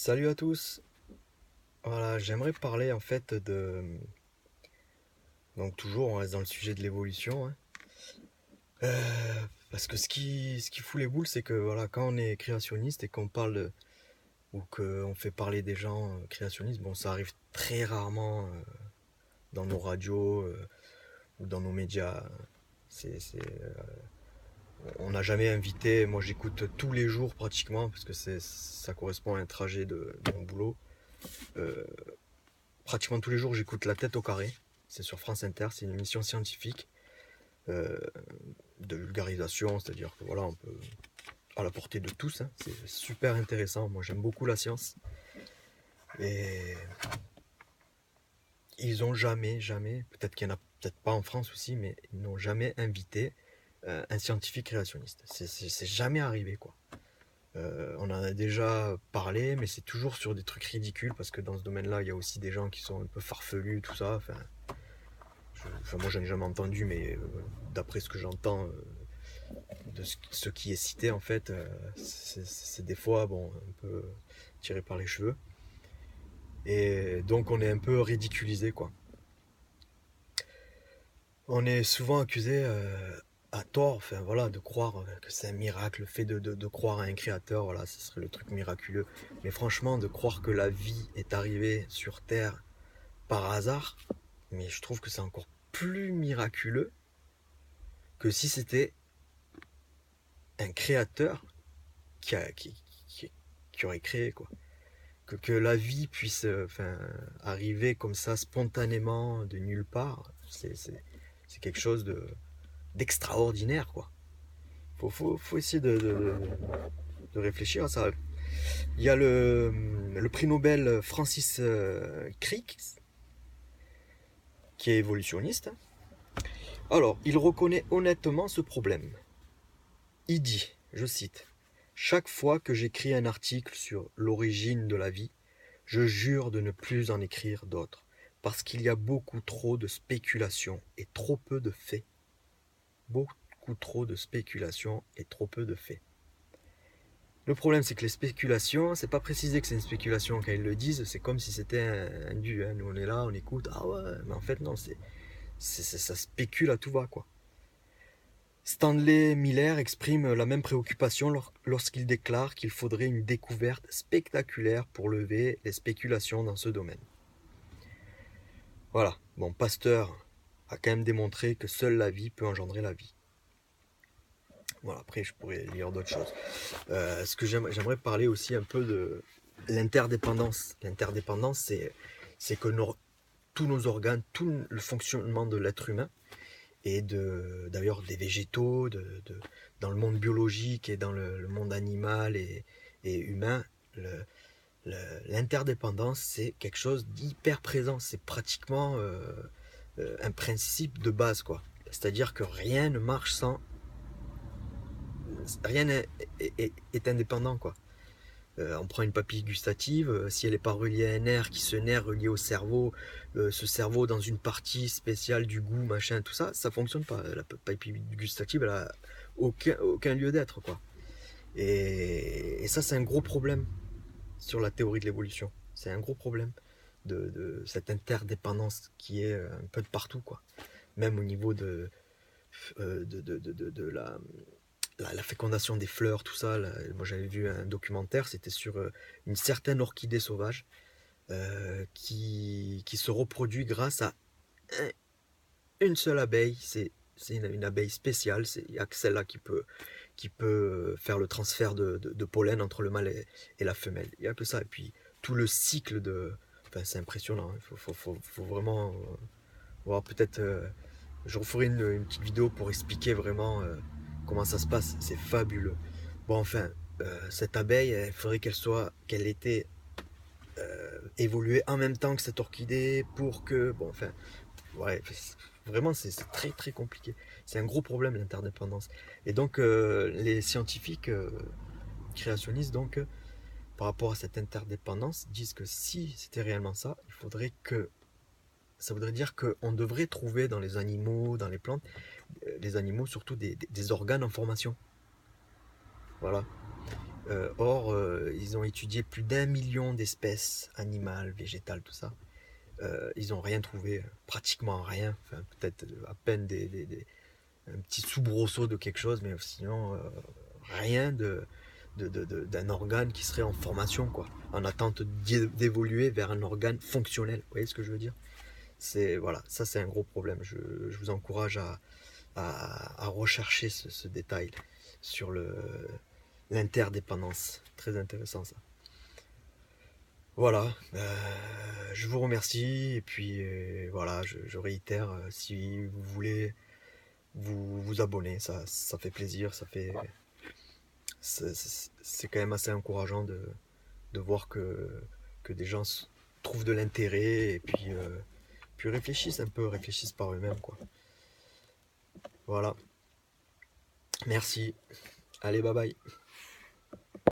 Salut à tous. Voilà, j'aimerais parler en fait de. Donc, toujours, on reste dans le sujet de l'évolution, hein. Parce que ce qui fout les boules, c'est que voilà, quand on est créationniste et qu'on parle ou qu'on fait parler des gens créationnistes, bon, ça arrive très rarement dans nos radios ou dans nos médias. On n'a jamais invité. Moi, j'écoute tous les jours pratiquement parce que ça correspond à un trajet de mon boulot. Euh, Pratiquement tous les jours, j'écoute La Tête au carré. C'est sur France Inter, c'est une émission scientifique euh, de vulgarisation, c'est-à-dire que voilà, on peut à la portée de tous, hein. C'est super intéressant. Moi, j'aime beaucoup la science. Et ils ont jamais, peut-être qu'il y en a peut-être pas en France aussi, mais ils n'ont jamais invité un scientifique créationniste. C'est jamais arrivé, quoi. On en a déjà parlé, mais c'est toujours sur des trucs ridicules parce que dans ce domaine-là, il y a aussi des gens qui sont un peu farfelus, tout ça. Enfin, moi, j'en ai jamais entendu, mais d'après ce que j'entends de ce qui est cité, en fait, c'est des fois, bon, un peu tiré par les cheveux. Et donc, on est un peu ridiculisé, quoi. On est souvent accusé à tort, enfin voilà, de croire que c'est un miracle, le fait de croire à un créateur, voilà, ce serait le truc miraculeux. Mais franchement, de croire que la vie est arrivée sur Terre par hasard, mais je trouve que c'est encore plus miraculeux que si c'était un créateur qui, a, qui aurait créé, quoi. Que la vie puisse arriver comme ça spontanément de nulle part, c'est quelque chose d'extraordinaire, quoi. Faut essayer de réfléchir à ça. Il y a le prix Nobel Francis Crick, qui est évolutionniste. Alors, il reconnaît honnêtement ce problème. Il dit, je cite, chaque fois que j'écris un article sur l'origine de la vie, je jure de ne plus en écrire d'autres, parce qu'il y a beaucoup trop de spéculations et trop peu de faits. Beaucoup trop de spéculations et trop peu de faits. Le problème, c'est que les spéculations, c'est pas précisé que c'est une spéculation quand ils le disent, c'est comme si c'était un dû, hein. Nous on est là, on écoute, ah ouais, mais en fait non, ça spécule à tout va, quoi. Stanley Miller exprime la même préoccupation lorsqu'il déclare qu'il faudrait une découverte spectaculaire pour lever les spéculations dans ce domaine. Voilà, bon, Pasteur a quand même démontré que seule la vie peut engendrer la vie. Voilà, après je pourrais lire d'autres choses. Ce que j'aimerais parler aussi un peu de l'interdépendance. L'interdépendance, c'est que tous nos organes, tout le fonctionnement de l'être humain et d'ailleurs des végétaux, dans le monde biologique et dans le monde animal et humain, le, l'interdépendance, c'est quelque chose d'hyper présent. C'est pratiquement un principe de base, quoi. C'est-à-dire que rien ne marche sans. Rien est indépendant, quoi. On prend une papille gustative, si elle n'est pas reliée à un nerf, qui ce nerf relié au cerveau, ce cerveau dans une partie spéciale du goût, machin, tout ça, ça fonctionne pas. La papille gustative, elle a aucun lieu d'être, quoi. Et ça, c'est un gros problème sur la théorie de l'évolution. C'est un gros problème de cette interdépendance qui est un peu de partout, quoi. Même au niveau de la fécondation des fleurs, tout ça. Là, moi, j'avais vu un documentaire, c'était sur une certaine orchidée sauvage qui se reproduit grâce à une seule abeille. C'est une abeille spéciale. Il n'y a que celle-là qui peut faire le transfert de pollen entre le mâle et la femelle. Il n'y a que ça. Et puis, tout le cycle de. Enfin, c'est impressionnant. Il faut vraiment voir. Peut-être. Je referai une petite vidéo pour expliquer vraiment comment ça se passe. C'est fabuleux. Bon, enfin, cette abeille, il faudrait qu'elle était évoluée en même temps que cette orchidée pour que. Bon, enfin, ouais, vraiment, c'est très très compliqué. C'est un gros problème l'interdépendance. Et donc, les scientifiques créationnistes, donc, par rapport à cette interdépendance, disent que si c'était réellement ça, il faudrait que. Ça voudrait dire qu'on devrait trouver dans les animaux, dans les plantes, les animaux surtout des organes en formation. Voilà. Or, ils ont étudié plus d'1 million d'espèces animales, végétales, tout ça. Ils n'ont rien trouvé, pratiquement rien. Enfin, peut-être à peine un petit soubresaut de quelque chose, mais sinon, rien d'un organe qui serait en formation, quoi, en attente d'évoluer vers un organe fonctionnel. Vous voyez ce que je veux dire? Voilà, ça c'est un gros problème. Je vous encourage à rechercher ce détail sur l'interdépendance. Très intéressant ça. Voilà, je vous remercie et puis voilà, je réitère, si vous voulez vous abonner, ça fait plaisir, c'est quand même assez encourageant de voir que des gens trouvent de l'intérêt et puis réfléchissent un peu, réfléchissent par eux-mêmes, quoi. Voilà, merci, allez, bye bye.